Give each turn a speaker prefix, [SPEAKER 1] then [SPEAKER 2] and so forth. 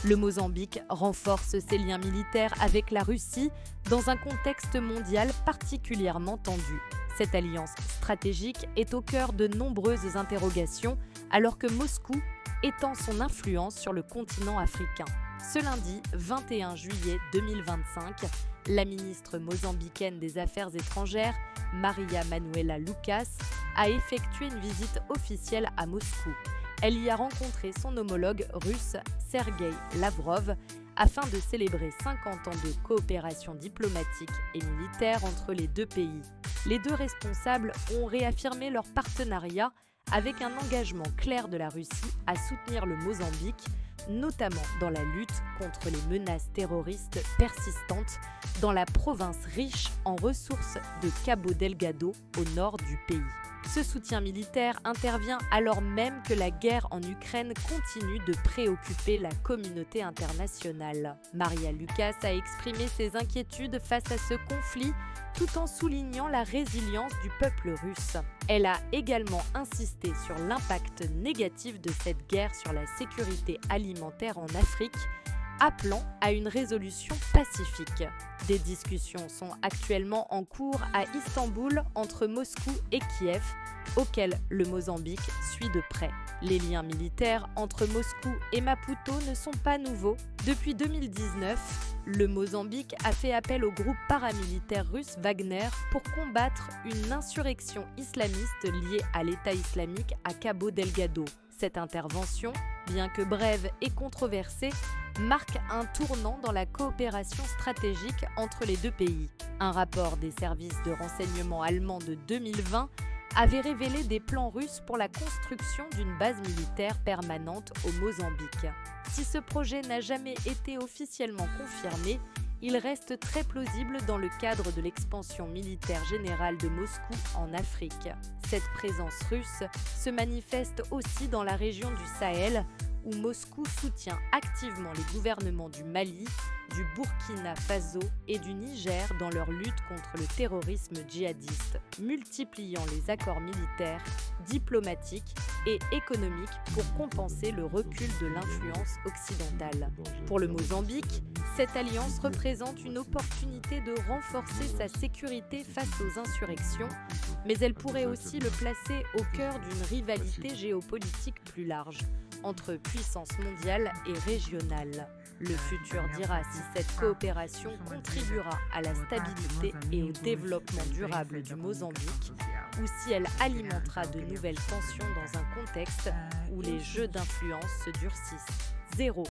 [SPEAKER 1] Le Mozambique renforce ses liens militaires avec la Russie dans un contexte mondial particulièrement tendu. Cette alliance stratégique est au cœur de nombreuses interrogations alors que Moscou étend son influence sur le continent africain. Ce lundi 21 juillet 2025, la ministre mozambicaine des Affaires étrangères, Maria Manuela Lucas, a effectué une visite officielle à Moscou. Elle y a rencontré son homologue russe, Sergueï Lavrov, afin de célébrer 50 ans de coopération diplomatique et militaire entre les deux pays. Les deux responsables ont réaffirmé leur partenariat avec un engagement clair de la Russie à soutenir le Mozambique, notamment dans la lutte contre les menaces terroristes persistantes dans la province riche en ressources de Cabo Delgado au nord du pays. Ce soutien militaire intervient alors même que la guerre en Ukraine continue de préoccuper la communauté internationale. Maria Lucas a exprimé ses inquiétudes face à ce conflit tout en soulignant la résilience du peuple russe. Elle a également insisté sur l'impact négatif de cette guerre sur la sécurité alimentaire en Afrique, appelant à une résolution pacifique. Des discussions sont actuellement en cours à Istanbul entre Moscou et Kiev, auxquelles le Mozambique suit de près. Les liens militaires entre Moscou et Maputo ne sont pas nouveaux. Depuis 2019, le Mozambique a fait appel au groupe paramilitaire russe Wagner pour combattre une insurrection islamiste liée à l'État islamique à Cabo Delgado. Cette intervention, bien que brève et controversée, marque un tournant dans la coopération stratégique entre les deux pays. Un rapport des services de renseignement allemands de 2020 avait révélé des plans russes pour la construction d'une base militaire permanente au Mozambique. Si ce projet n'a jamais été officiellement confirmé, il reste très plausible dans le cadre de l'expansion militaire générale de Moscou en Afrique. Cette présence russe se manifeste aussi dans la région du Sahel, où Moscou soutient activement les gouvernements du Mali, du Burkina Faso et du Niger dans leur lutte contre le terrorisme djihadiste, multipliant les accords militaires, diplomatiques et économiques pour compenser le recul de l'influence occidentale. Pour le Mozambique, cette alliance représente une opportunité de renforcer sa sécurité face aux insurrections, mais elle pourrait aussi le placer au cœur d'une rivalité géopolitique plus large, entre puissances mondiales et régionales. Le futur dira si cette coopération contribuera à la stabilité et au développement durable du Mozambique ou si elle alimentera de nouvelles tensions dans un contexte où les jeux d'influence se durcissent. 0.